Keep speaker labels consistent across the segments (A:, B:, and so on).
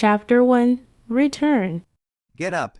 A: Chapter 1 Return.
B: Get up,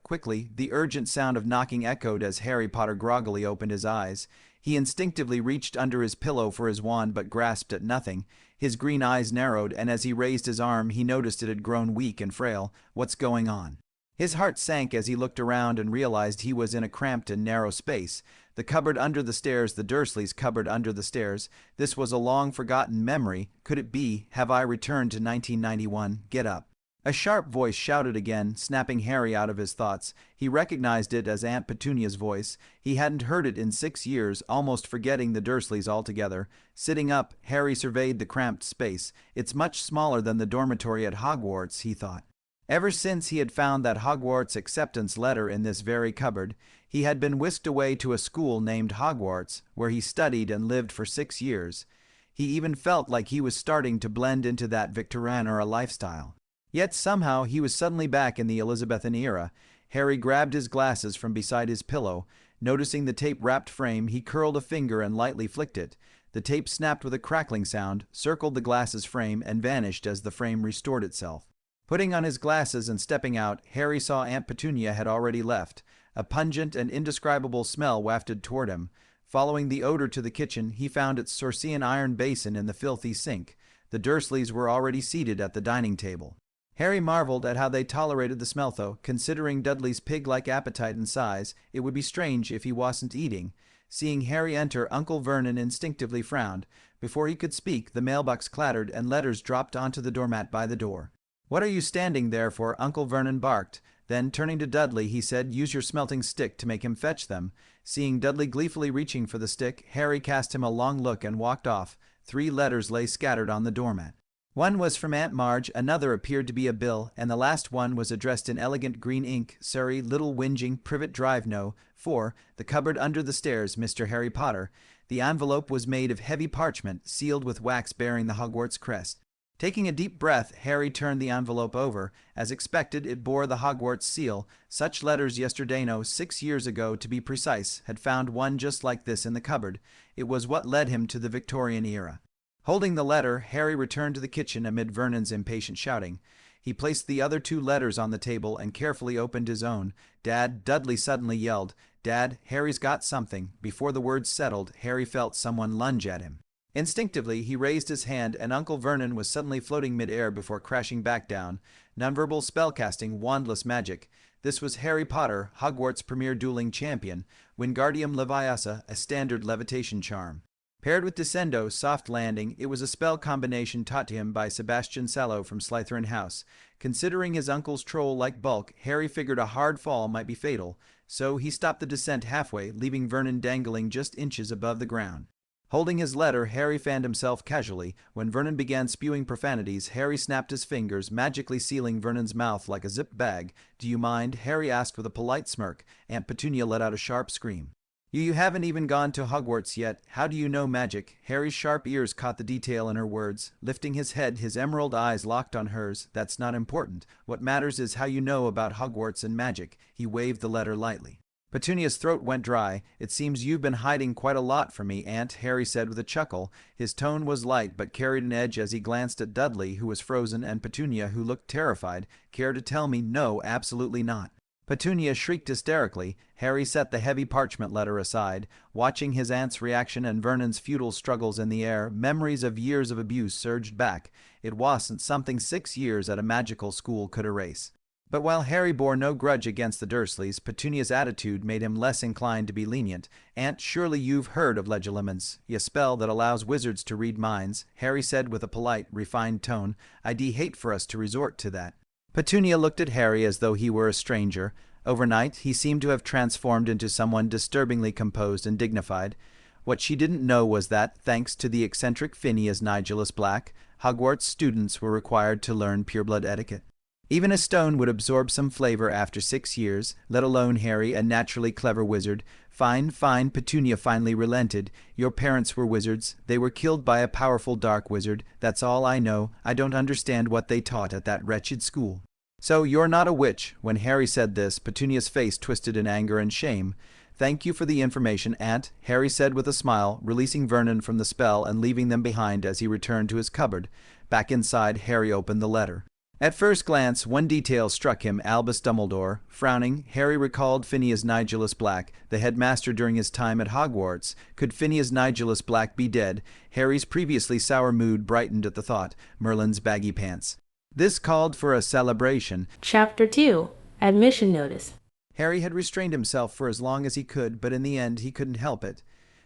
B: quickly. The urgent sound of knocking echoed as Harry Potter groggily opened his eyes. He instinctively reached under his pillow for his wand but grasped at nothing. His green eyes narrowed, and as he raised his arm, he noticed it had grown weak and frail. What's going on? His heart sank as he looked around and realized he was in a cramped and narrow space. The cupboard under the stairs, the Dursleys' cupboard under the stairs. This was a long-forgotten memory. Could it be? Have I returned to 1991? Get up. A sharp voice shouted again, snapping Harry out of his thoughts. He recognized it as Aunt Petunia's voice. He hadn't heard it in 6 years, almost forgetting the Dursleys altogether. Sitting up, Harry surveyed the cramped space. It's much smaller than the dormitory at Hogwarts, he thought. Ever since he had found that Hogwarts acceptance letter in this very cupboard, he had been whisked away to a school named Hogwarts, where he studied and lived for 6 years. He even felt like he was starting to blend into that Victorian-era lifestyle. Yet somehow he was suddenly back in the Elizabethan era. Harry grabbed his glasses from beside his pillow. Noticing the tape-wrapped frame, he curled a finger and lightly flicked it. The tape snapped with a crackling sound, circled the glasses frame, and vanished as the frame restored itself. Putting on his glasses and stepping out, Harry saw Aunt Petunia had already left. A pungent and indescribable smell wafted toward him. Following the odor to the kitchen, he found its Sorcean iron basin in the filthy sink. The Dursleys were already seated at the dining table. Harry marveled at how they tolerated the smell, though. Considering Dudley's pig-like appetite and size, it would be strange if he wasn't eating. Seeing Harry enter, Uncle Vernon instinctively frowned. Before he could speak, the mailbox clattered and letters dropped onto the doormat by the door. "What are you standing there for?" Uncle Vernon barked. Then, turning to Dudley, he said, "Use your smelting stick to make him fetch them." Seeing Dudley gleefully reaching for the stick, Harry cast him a long look and walked off. 3 letters lay scattered on the doormat. One was from Aunt Marge, another appeared to be a bill, and the last one was addressed in elegant green ink. "Surrey, Little Whinging, Privet Drive No. 4, the cupboard under the stairs, Mr. Harry Potter." The envelope was made of heavy parchment, sealed with wax bearing the Hogwarts crest. Taking a deep breath, Harry turned the envelope over. As expected, it bore the Hogwarts seal. Such letters yesterday, no, 6 years ago to be precise, had found one just like this in the cupboard. It was what led him to the Victorian era. Holding the letter, Harry returned to the kitchen amid Vernon's impatient shouting. He placed the other 2 letters on the table and carefully opened his own. "Dad," Dudley suddenly yelled. "Dad, Harry's got something." Before the words settled, Harry felt someone lunge at him. Instinctively, he raised his hand, and Uncle Vernon was suddenly floating mid-air before crashing back down. Nonverbal spellcasting, wandless magic. This was Harry Potter, Hogwarts' premier dueling champion, Wingardium Leviosa, a standard levitation charm. Paired with Descendo, soft landing, it was a spell combination taught to him by Sebastian Sallow from Slytherin House. Considering his uncle's troll-like bulk, Harry figured a hard fall might be fatal, so he stopped the descent halfway, leaving Vernon dangling just inches above the ground. Holding his letter, Harry fanned himself casually. When Vernon began spewing profanities, Harry snapped his fingers, magically sealing Vernon's mouth like a zipped bag. "Do you mind?" Harry asked with a polite smirk. Aunt Petunia let out a sharp scream. You haven't even gone to Hogwarts yet. How do you know magic?" Harry's sharp ears caught the detail in her words. Lifting his head, his emerald eyes locked on hers. "That's not important. What matters is how you know about Hogwarts and magic." He waved the letter lightly. Petunia's throat went dry. "It seems you've been hiding quite a lot from me, Aunt," Harry said with a chuckle. His tone was light but carried an edge as he glanced at Dudley, who was frozen, and Petunia, who looked terrified. "Care to tell me?" "No, absolutely not." Petunia shrieked hysterically. Harry set the heavy parchment letter aside. Watching his aunt's reaction and Vernon's futile struggles in the air, memories of years of abuse surged back. It wasn't something 6 years at a magical school could erase. But while Harry bore no grudge against the Dursleys, Petunia's attitude made him less inclined to be lenient. "Aunt, surely you've heard of Legilimens, a spell that allows wizards to read minds," Harry said with a polite, refined tone. "I'd hate for us to resort to that." Petunia looked at Harry as though he were a stranger. Overnight, he seemed to have transformed into someone disturbingly composed and dignified. What she didn't know was that, thanks to the eccentric Phineas Nigellus Black, Hogwarts students were required to learn pureblood etiquette. Even a stone would absorb some flavor after 6 years, let alone Harry, a naturally clever wizard. "Fine, fine," Petunia finally relented. "Your parents were wizards. They were killed by a powerful dark wizard. That's all I know. I don't understand what they taught at that wretched school." "So you're not a witch?" When Harry said this, Petunia's face twisted in anger and shame. "Thank you for the information, Aunt," Harry said with a smile, releasing Vernon from the spell and leaving them behind as he returned to his cupboard. Back inside, Harry opened the letter. At first glance, one detail struck him: Albus Dumbledore. Frowning, Harry recalled Phineas Nigellus Black, the headmaster during his time at Hogwarts. Could Phineas Nigellus Black be dead? Harry's previously sour mood brightened at the thought. Merlin's baggy pants. This called for a celebration.
A: Chapter 2. Admission Notice.
B: Harry had restrained himself for as long as he could, but in the end he couldn't help it.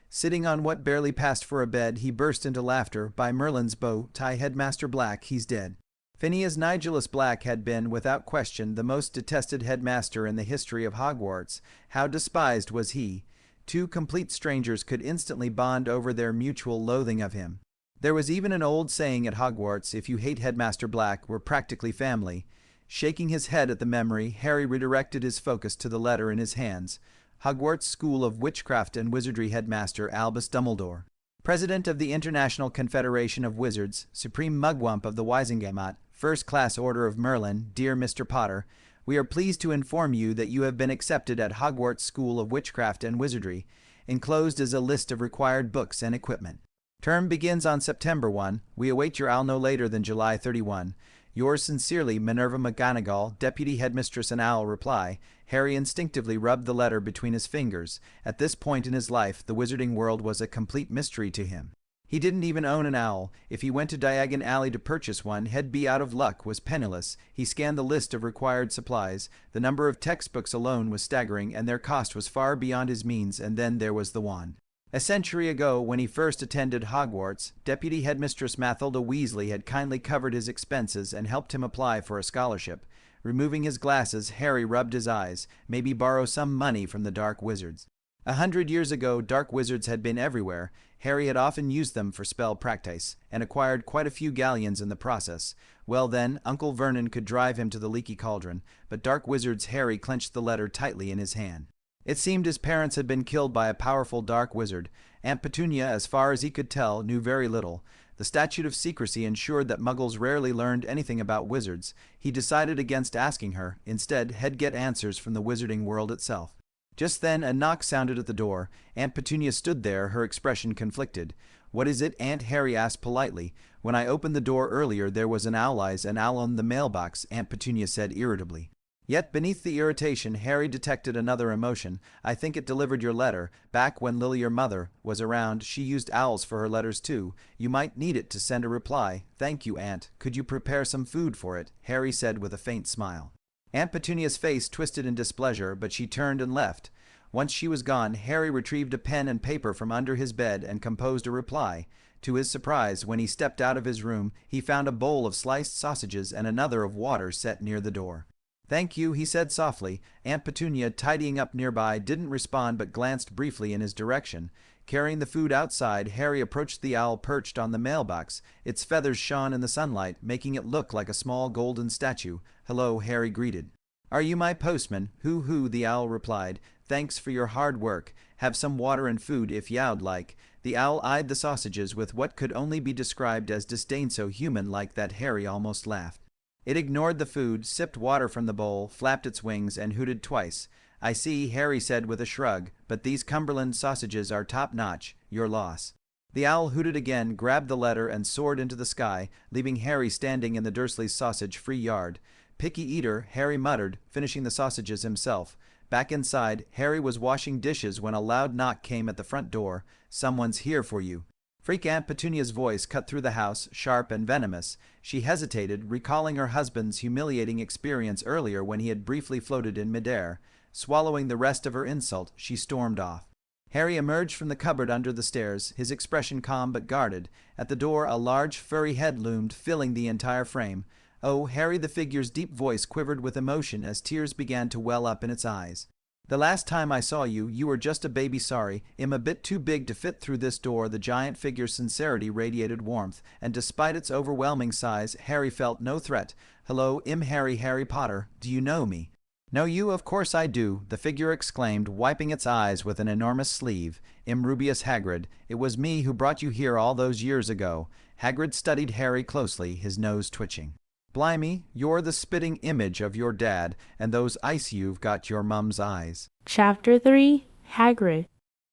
B: Sitting on what barely passed for a bed, he burst into laughter. By Merlin's bow tie, Headmaster Black, he's dead. Phineas Nigellus Black had been, without question, the most detested headmaster in the history of Hogwarts. How despised was he! Two complete strangers could instantly bond over their mutual loathing of him. There was even an old saying at Hogwarts: if you hate Headmaster Black, we're practically family. Shaking his head at the memory, Harry redirected his focus to the letter in his hands. Hogwarts School of Witchcraft and Wizardry Headmaster Albus Dumbledore. President of the International Confederation of Wizards, Supreme Mugwump of the Wizengamot, First Class Order of Merlin, dear Mr. Potter, we are pleased to inform you that you have been accepted at Hogwarts School of Witchcraft and Wizardry. Enclosed is a list of required books and equipment. Term begins on September 1. We await your owl no later than July 31. Yours sincerely, Minerva McGonagall, Deputy Headmistress. An owl reply. Harry instinctively rubbed the letter between his fingers. At this point in his life, the wizarding world was a complete mystery to him. He didn't even own an owl. If he went to Diagon Alley to purchase one, he'd be out of luck, was penniless. He scanned the list of required supplies. The number of textbooks alone was staggering, and their cost was far beyond his means. And then there was the wand. A century ago, when he first attended Hogwarts, Deputy Headmistress Mathilda Weasley had kindly covered his expenses and helped him apply for a scholarship. Removing his glasses, Harry rubbed his eyes. Maybe borrow some money from the dark wizards. 100 years ago, dark wizards had been everywhere. Harry had often used them for spell practice, and acquired quite a few galleons in the process. Well then, Uncle Vernon could drive him to the leaky cauldron, but dark wizards. Harry clenched the letter tightly in his hand. It seemed his parents had been killed by a powerful dark wizard. Aunt Petunia, as far as he could tell, knew very little. The statute of secrecy ensured that muggles rarely learned anything about wizards. He decided against asking her. Instead, he'd get answers from the wizarding world itself. Just then, a knock sounded at the door. Aunt Petunia stood there, her expression conflicted. What is it, Aunt? Harry asked politely. When I opened the door earlier, there was an owl on the mailbox, Aunt Petunia said irritably. Yet beneath the irritation, Harry detected another emotion. I think it delivered your letter. Back when Lily, your mother, was around, she used owls for her letters too. You might need it to send a reply. Thank you, Aunt. Could you prepare some food for it? Harry said with a faint smile. Aunt Petunia's face twisted in displeasure, but she turned and left. Once she was gone, Harry retrieved a pen and paper from under his bed and composed a reply. To his surprise, when he stepped out of his room, he found a bowl of sliced sausages and another of water set near the door. Thank you, he said softly. Aunt Petunia, tidying up nearby, didn't respond but glanced briefly in his direction. Carrying the food outside, Harry approached the owl perched on the mailbox. Its feathers shone in the sunlight, making it look like a small golden statue. Hello, Harry greeted. Are you my postman? Hoo, the owl replied. Thanks for your hard work. Have some water and food if you'd like. The owl eyed the sausages with what could only be described as disdain so human-like that Harry almost laughed. It ignored the food, sipped water from the bowl, flapped its wings, and hooted twice. I see, Harry said with a shrug, but these Cumberland sausages are top-notch. Your loss. The owl hooted again, grabbed the letter, and soared into the sky, leaving Harry standing in the Dursleys' sausage-free yard. Picky eater, Harry muttered, finishing the sausages himself. Back inside, Harry was washing dishes when a loud knock came at the front door. Someone's here for you. Freak Aunt Petunia's voice cut through the house, sharp and venomous. She hesitated, recalling her husband's humiliating experience earlier when he had briefly floated in midair. Swallowing the rest of her insult, she stormed off. Harry emerged from the cupboard under the stairs, his expression calm but guarded. At the door, a large, furry head loomed, filling the entire frame. Oh, Harry! The figure's deep voice quivered with emotion as tears began to well up in its eyes. The last time I saw you, you were just a baby. Sorry, I'm a bit too big to fit through this door. The giant figure's sincerity radiated warmth, and despite its overwhelming size, Harry felt no threat. Hello, I'm Harry Potter. Do you know me? Know you? Of course I do, the figure exclaimed, wiping its eyes with an enormous sleeve. I'm Rubeus Hagrid. It was me who brought you here all those years ago. Hagrid studied Harry closely, his nose twitching. Blimey, you're the spitting image of your dad, and those ice you've got your mum's eyes.
A: Chapter 3. Hagrid.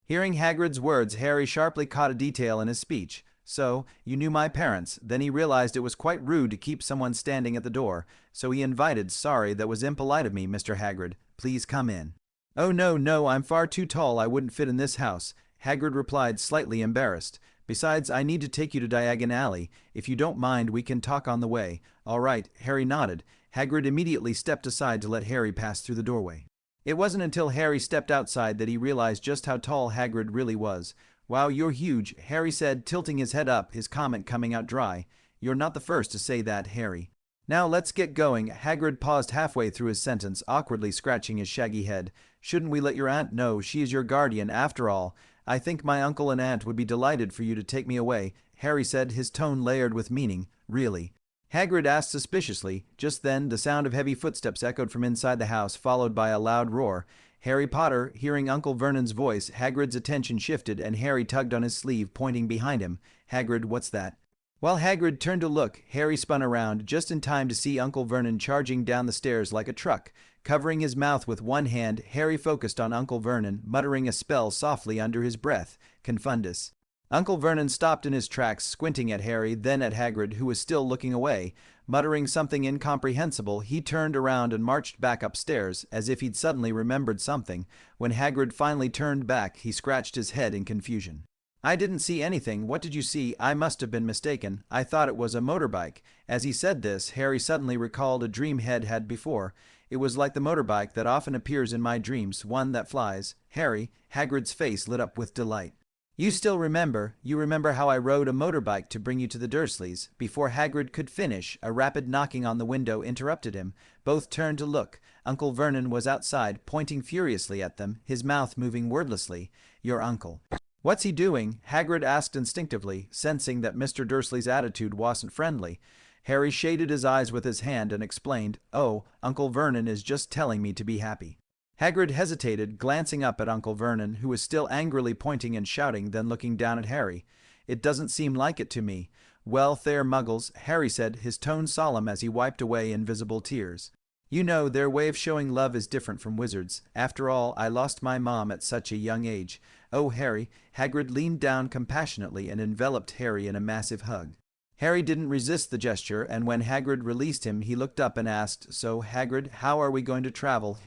B: Hearing Hagrid's words, Harry sharply caught a detail in his speech. So, you knew my parents. Then he realized it was quite rude to keep someone standing at the door, so he invited. Sorry, that was impolite of me, Mr. Hagrid. Please come in. Oh no, no, I'm far too tall. I wouldn't fit in this house, Hagrid replied, slightly embarrassed. Besides, I need to take you to Diagon Alley. If you don't mind, we can talk on the way. All right, Harry nodded. Hagrid immediately stepped aside to let Harry pass through the doorway. It wasn't until Harry stepped outside that he realized just how tall Hagrid really was. Wow, you're huge, Harry said, tilting his head up, his comment coming out dry. You're not the first to say that, Harry. Now let's get going. Hagrid paused halfway through his sentence, awkwardly scratching his shaggy head. Shouldn't we let your aunt know? She is your guardian, after all. I think my uncle and aunt would be delighted for you to take me away, Harry said, his tone layered with meaning. Really? Hagrid asked suspiciously. Just then, the sound of heavy footsteps echoed from inside the house, followed by a loud roar. Harry Potter, hearing Uncle Vernon's voice, Hagrid's attention shifted and Harry tugged on his sleeve, pointing behind him. Hagrid, what's that? While Hagrid turned to look, Harry spun around, just in time to see Uncle Vernon charging down the stairs like a truck. Covering his mouth with one hand, Harry focused on Uncle Vernon, muttering a spell softly under his breath. Confundus. Uncle Vernon stopped in his tracks, squinting at Harry, then at Hagrid, who was still looking away. Muttering something incomprehensible, he turned around and marched back upstairs, as if he'd suddenly remembered something. When Hagrid finally turned back, he scratched his head in confusion. I didn't see anything. What did you see? I must have been mistaken. I thought it was a motorbike. As he said this, Harry suddenly recalled a dream Hed had before. It was like the motorbike that often appears in my dreams, one that flies. Harry, Hagrid's face lit up with delight. You still remember? You remember how I rode a motorbike to bring you to the Dursleys? Before Hagrid could finish, a rapid knocking on the window interrupted him. Both turned to look. Uncle Vernon was outside, pointing furiously at them, his mouth moving wordlessly. Your uncle. What's he doing? Hagrid asked instinctively, sensing that Mr. Dursley's attitude wasn't friendly. Harry shaded his eyes with his hand and explained, Oh, Uncle Vernon is just telling me to be happy. Hagrid hesitated, glancing up at Uncle Vernon, who was still angrily pointing and shouting, then looking down at Harry. It doesn't seem like it to me. Well, there, Muggles, Harry said, his tone solemn as he wiped away invisible tears. You know, their way of showing love is different from wizards. After all, I lost my mom at such a young age. Oh, Harry, Hagrid leaned down compassionately and enveloped Harry in a massive hug. Harry didn't resist the gesture, and when Hagrid released him, he looked up and asked, So, Hagrid, how are we going to travel?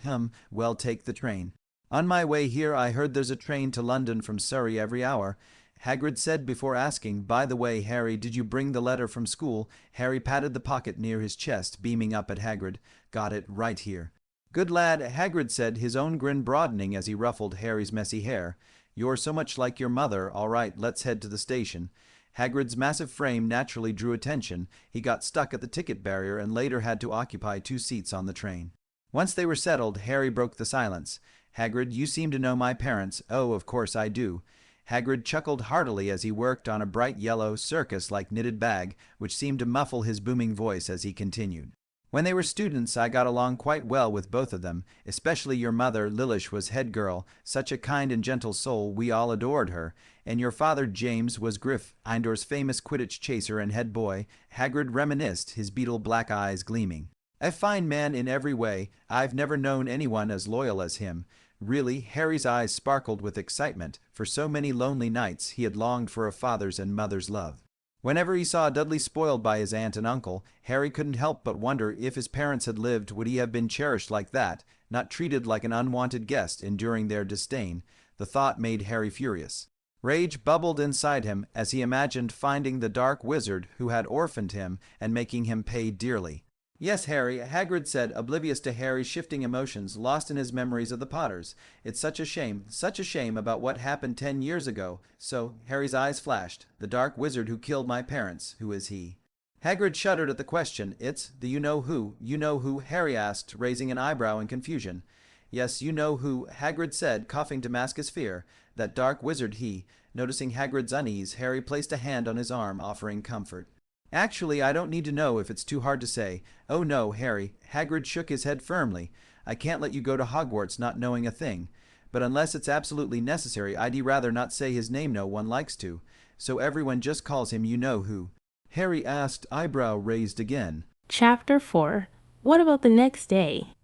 B: Well, take the train. On my way here, I heard there's a train to London from Surrey every hour. Hagrid said before asking, By the way, Harry, did you bring the letter from school? Harry patted the pocket near his chest, beaming up at Hagrid. Got it, right here. Good lad, Hagrid said, his own grin broadening as he ruffled Harry's messy hair. You're so much like your mother. All right, let's head to the station. Hagrid's massive frame naturally drew attention. He got stuck at the ticket barrier and later had to occupy 2 seats on the train. Once they were settled, Harry broke the silence. Hagrid, you seem to know my parents. Oh, of course I do. Hagrid chuckled heartily as he worked on a bright yellow, circus-like knitted bag, which seemed to muffle his booming voice as he continued. When they were students, I got along quite well with both of them, especially your mother. Lilish was head girl, such a kind and gentle soul, we all adored her. And your father, James, was Griff, Eindor's famous Quidditch chaser and head boy. Hagrid reminisced, his beetle black eyes gleaming. A fine man in every way. I've never known anyone as loyal as him. Really, Harry's eyes sparkled with excitement. For so many lonely nights, he had longed for a father's and mother's love. Whenever he saw Dudley spoiled by his aunt and uncle, Harry couldn't help but wonder if his parents had lived, would he have been cherished like that, not treated like an unwanted guest, enduring their disdain. The thought made Harry furious. Rage bubbled inside him as he imagined finding the dark wizard who had orphaned him and making him pay dearly. Yes, Harry, Hagrid said, oblivious to Harry's shifting emotions, lost in his memories of the Potters. It's such a shame about what happened 10 years ago. So, Harry's eyes flashed. The dark wizard who killed my parents, who is he? Hagrid shuddered at the question. It's the you-know-who, Harry asked, raising an eyebrow in confusion. Yes, you know who, Hagrid said, coughing to mask his fear. That dark wizard he. Noticing Hagrid's unease, Harry placed a hand on his arm, offering comfort. Actually, I don't need to know if it's too hard to say. Oh no, Harry. Hagrid shook his head firmly. I can't let you go to Hogwarts not knowing a thing. But unless it's absolutely necessary, I'd rather not say his name. No one likes to. So everyone just calls him you-know-who. Harry asked, eyebrow raised again.
A: Chapter 4. What about the next day?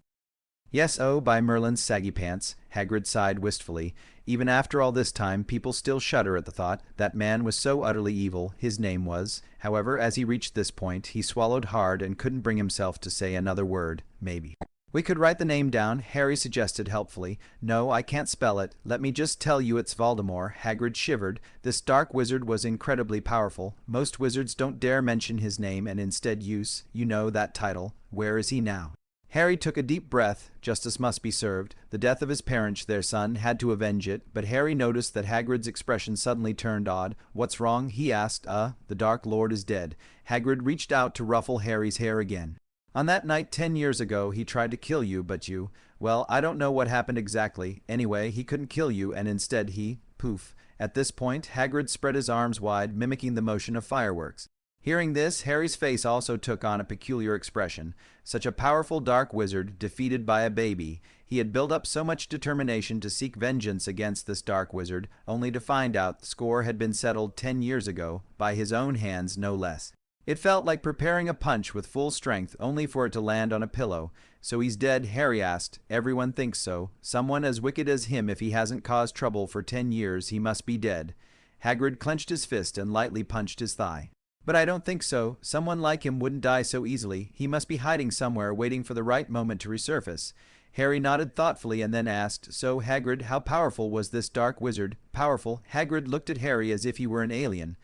B: Yes, oh, by Merlin's saggy pants, Hagrid sighed wistfully. Even after all this time, people still shudder at the thought. That man was so utterly evil, his name was. However, as he reached this point, he swallowed hard and couldn't bring himself to say another word, maybe. We could write the name down, Harry suggested helpfully. No, I can't spell it. Let me just tell you it's Voldemort. Hagrid shivered. This dark wizard was incredibly powerful. Most wizards don't dare mention his name and instead use, you know, that title. Where is he now? Harry took a deep breath. Justice must be served. The death of his parents, their son, had to avenge it, but Harry noticed that Hagrid's expression suddenly turned odd. What's wrong? He asked. The Dark Lord is dead. Hagrid reached out to ruffle Harry's hair again. On that night 10 years ago, he tried to kill you, but you, well, I don't know what happened exactly. Anyway, he couldn't kill you, and instead he, poof. At this point, Hagrid spread his arms wide, mimicking the motion of fireworks. Hearing this, Harry's face also took on a peculiar expression. Such a powerful dark wizard, defeated by a baby. He had built up so much determination to seek vengeance against this dark wizard, only to find out the score had been settled 10 years ago, by his own hands no less. It felt like preparing a punch with full strength, only for it to land on a pillow. So he's dead, Harry asked. Everyone thinks so. Someone as wicked as him, if he hasn't caused trouble for 10 years, he must be dead. Hagrid clenched his fist and lightly punched his thigh. But I don't think so. Someone like him wouldn't die so easily. He must be hiding somewhere, waiting for the right moment to resurface. Harry nodded thoughtfully and then asked, So, Hagrid, how powerful was this dark wizard? Powerful? Hagrid looked at Harry as if he were an alien.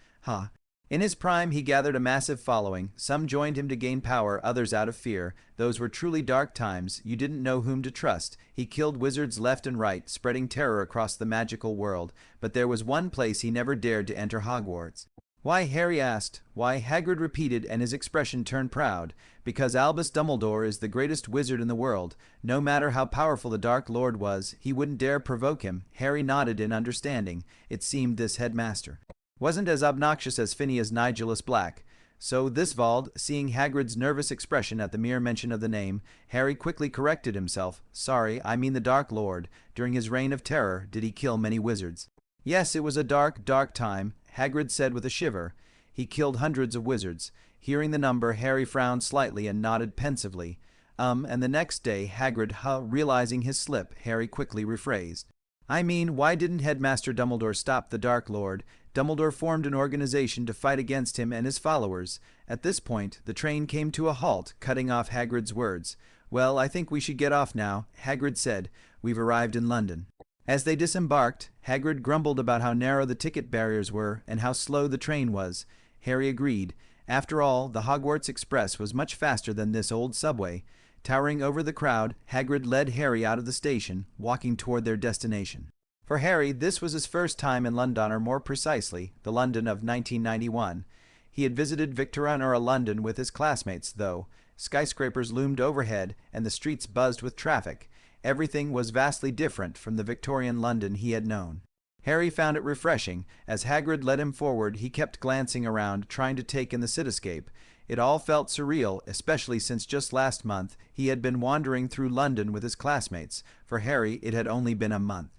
B: In his prime, he gathered a massive following. Some joined him to gain power, others out of fear. Those were truly dark times. You didn't know whom to trust. He killed wizards left and right, spreading terror across the magical world. But there was one place he never dared to enter Hogwarts. Why, Harry asked. Why, Hagrid repeated, and his expression turned proud. Because Albus Dumbledore is the greatest wizard in the world. No matter how powerful the Dark Lord was, he wouldn't dare provoke him. Harry nodded in understanding. It seemed this headmaster wasn't as obnoxious as Phineas Nigellus Black. So this Vald, seeing Hagrid's nervous expression at the mere mention of the name, Harry quickly corrected himself. Sorry, I mean the Dark Lord. During his reign of terror, did he kill many wizards? Yes, it was a dark, dark time, Hagrid said with a shiver. He killed hundreds of wizards. Hearing the number, Harry frowned slightly and nodded pensively. And the next day, Hagrid, realizing his slip, Harry quickly rephrased. I mean, why didn't Headmaster Dumbledore stop the Dark Lord? Dumbledore formed an organization to fight against him and his followers. At this point, the train came to a halt, cutting off Hagrid's words. Well, I think we should get off now, Hagrid said. We've arrived in London. As they disembarked, Hagrid grumbled about how narrow the ticket barriers were and how slow the train was. Harry agreed. After all, the Hogwarts Express was much faster than this old subway. Towering over the crowd, Hagrid led Harry out of the station, walking toward their destination. For Harry, this was his first time in London, or more precisely, the London of 1991. He had visited Victorian-era London with his classmates, though. Skyscrapers loomed overhead, and the streets buzzed with traffic. Everything was vastly different from the Victorian London he had known. Harry found it refreshing. As Hagrid led him forward, he kept glancing around, trying to take in the cityscape. It all felt surreal, especially since just last month he had been wandering through London with his classmates. For Harry, it had only been a month.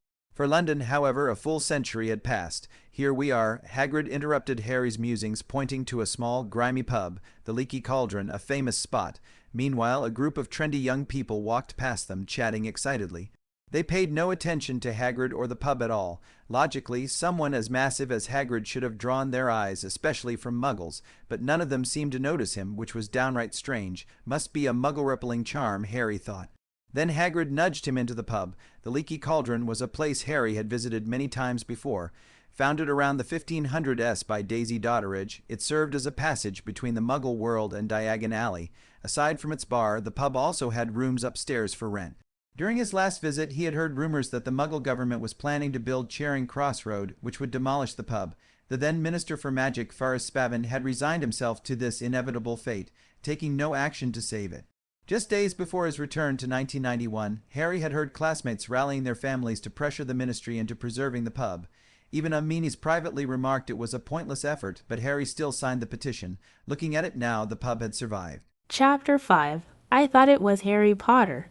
B: For London, however, a full century had passed. Here we are. Hagrid interrupted Harry's musings, pointing to a small, grimy pub, the Leaky Cauldron, a famous spot. Meanwhile, a group of trendy young people walked past them, chatting excitedly. They paid no attention to Hagrid or the pub at all. Logically, someone as massive as Hagrid should have drawn their eyes, especially from Muggles, but none of them seemed to notice him, which was downright strange. Must be a Muggle-rippling charm, Harry thought. Then Hagrid nudged him into the pub. The Leaky Cauldron was a place Harry had visited many times before. Founded around the 1500s by Daisy Dodderidge, it served as a passage between the Muggle world and Diagon Alley. Aside from its bar, the pub also had rooms upstairs for rent. During his last visit, he had heard rumors that the Muggle government was planning to build Charing Cross Road, which would demolish the pub. The then Minister for Magic, Forrest Spavin, had resigned himself to this inevitable fate, taking no action to save it. Just days before his return to 1991, Harry had heard classmates rallying their families to pressure the ministry into preserving the pub. Even Aminis privately remarked it was a pointless effort, but Harry still signed the petition. Looking at it now, the pub had survived.
A: Chapter 5. I thought it was Harry Potter.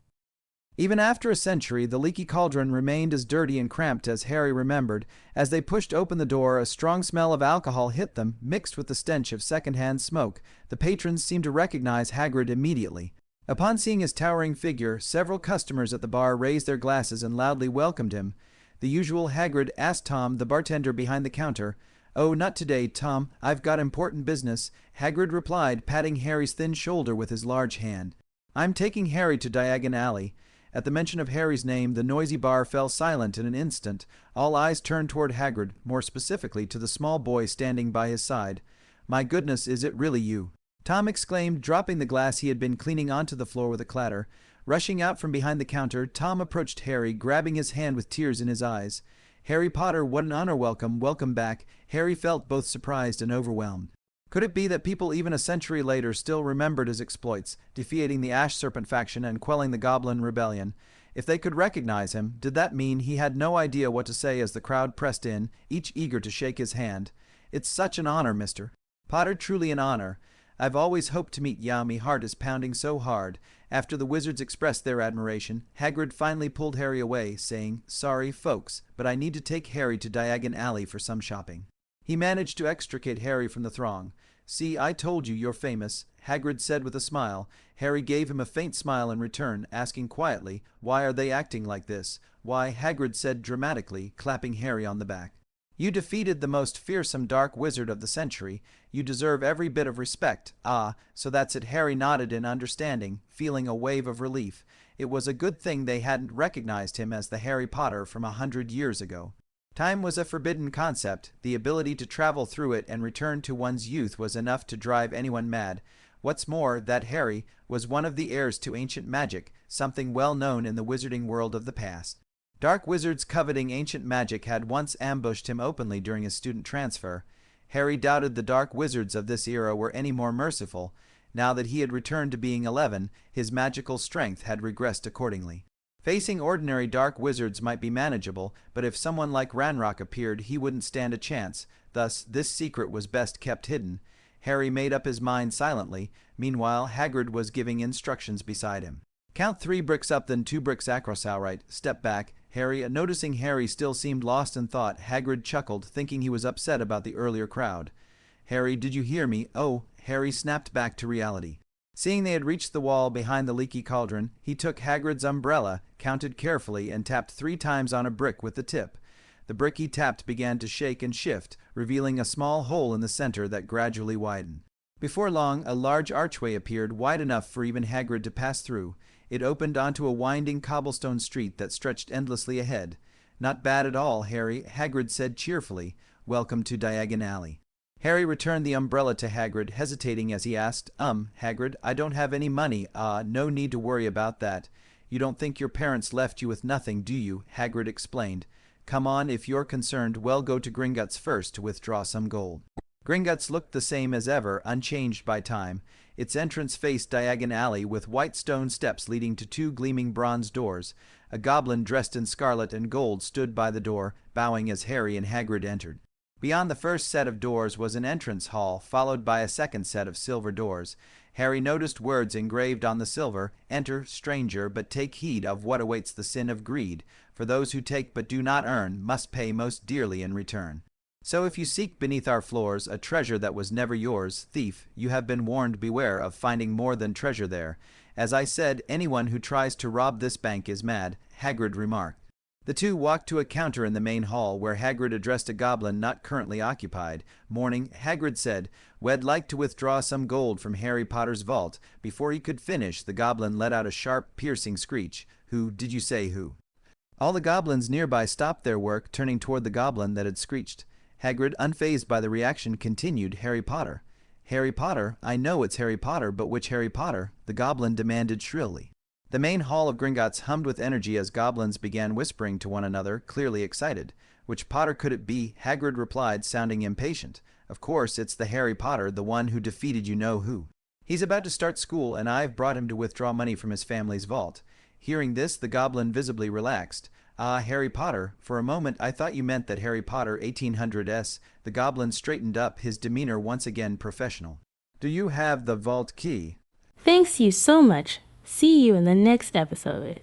B: Even after a century, the Leaky Cauldron remained as dirty and cramped as Harry remembered. As they pushed open the door, a strong smell of alcohol hit them, mixed with the stench of second-hand smoke. The patrons seemed to recognize Hagrid immediately. Upon seeing his towering figure, several customers at the bar raised their glasses and loudly welcomed him. The usual Hagrid asked Tom, the bartender behind the counter. "Oh, not today, Tom. I've got important business," Hagrid replied, patting Harry's thin shoulder with his large hand. "I'm taking Harry to Diagon Alley." At the mention of Harry's name, the noisy bar fell silent in an instant. All eyes turned toward Hagrid, more specifically to the small boy standing by his side. "My goodness, is it really you?" Tom exclaimed, dropping the glass he had been cleaning onto the floor with a clatter. Rushing out from behind the counter, Tom approached Harry, grabbing his hand with tears in his eyes. "Harry Potter, what an honor! Welcome back." Harry felt both surprised and overwhelmed. Could it be that people even a century later still remembered his exploits, defeating the Ash Serpent faction and quelling the Goblin Rebellion? If they could recognize him, did that mean he had no idea what to say as the crowd pressed in, each eager to shake his hand? "It's such an honor, Mr. Potter, truly an honor. I've always hoped to meet ya, me heart is pounding so hard." After the wizards expressed their admiration, Hagrid finally pulled Harry away, saying, "Sorry, folks, but I need to take Harry to Diagon Alley for some shopping." He managed to extricate Harry from the throng. "See, I told you you're famous," Hagrid said with a smile. Harry gave him a faint smile in return, asking quietly, "Why are they acting like this?" "Why," Hagrid said dramatically, clapping Harry on the back. "You defeated the most fearsome dark wizard of the century. You deserve every bit of respect." "Ah, so that's it." Harry nodded in understanding, feeling a wave of relief. It was a good thing they hadn't recognized him as the Harry Potter from 100 years ago. Time was a forbidden concept. The ability to travel through it and return to one's youth was enough to drive anyone mad. What's more, that Harry was one of the heirs to ancient magic, something well known in the wizarding world of the past. Dark wizards coveting ancient magic had once ambushed him openly during his student transfer. Harry doubted the dark wizards of this era were any more merciful. Now that he had returned to being 11, his magical strength had regressed accordingly. Facing ordinary dark wizards might be manageable, but if someone like Ranrock appeared, he wouldn't stand a chance. Thus, this secret was best kept hidden. Harry made up his mind silently. Meanwhile, Hagrid was giving instructions beside him. "Count 3 bricks up, then 2 bricks across, outright. Step back." Harry, noticing Harry still seemed lost in thought, Hagrid chuckled, thinking he was upset about the earlier crowd. "Harry, did you hear me?" "Oh." Harry snapped back to reality. Seeing they had reached the wall behind the leaky cauldron, he took Hagrid's umbrella, counted carefully, and tapped 3 times on a brick with the tip. The brick he tapped began to shake and shift, revealing a small hole in the center that gradually widened. Before long, a large archway appeared, wide enough for even Hagrid to pass through. It opened onto a winding cobblestone street that stretched endlessly ahead. "Not bad at all, Harry," Hagrid said cheerfully. "Welcome to Diagon Alley." Harry returned the umbrella to Hagrid, hesitating as he asked, Hagrid, I don't have any money." No need to worry about that. You don't think your parents left you with nothing, do you?" Hagrid explained. "Come on, if you're concerned, we'll go to Gringotts first to withdraw some gold." Gringotts looked the same as ever, unchanged by time. Its entrance faced Diagon Alley, with white stone steps leading to 2 gleaming bronze doors. A goblin dressed in scarlet and gold stood by the door, bowing as Harry and Hagrid entered. Beyond the first set of doors was an entrance hall, followed by a second set of silver doors. Harry noticed words engraved on the silver: "Enter, stranger, but take heed of what awaits the sin of greed. For those who take but do not earn must pay most dearly in return. So if you seek beneath our floors a treasure that was never yours, thief, you have been warned, beware of finding more than treasure there. As I said, anyone who tries to rob this bank is mad," Hagrid remarked. The two walked to a counter in the main hall, where Hagrid addressed a goblin not currently occupied. Morning, Hagrid said, "We'd like to withdraw some gold from Harry Potter's vault." Before he could finish, the goblin let out a sharp, piercing screech. "Who did you say who?" All the goblins nearby stopped their work, turning toward the goblin that had screeched. Hagrid, unfazed by the reaction, continued, "Harry Potter." "Harry Potter? I know it's Harry Potter, but which Harry Potter?" the goblin demanded shrilly. The main hall of Gringotts hummed with energy as goblins began whispering to one another, clearly excited. "Which Potter could it be?" Hagrid replied, sounding impatient. "Of course, it's the Harry Potter, the one who defeated you-know-who. He's about to start school, and I've brought him to withdraw money from his family's vault." Hearing this, the goblin visibly relaxed. "Ah, Harry Potter. For a moment I thought you meant that Harry Potter 1800s. The goblin straightened up, his demeanor once again professional. "Do you have the vault key?"
A: Thanks you so much. See you in the next episode.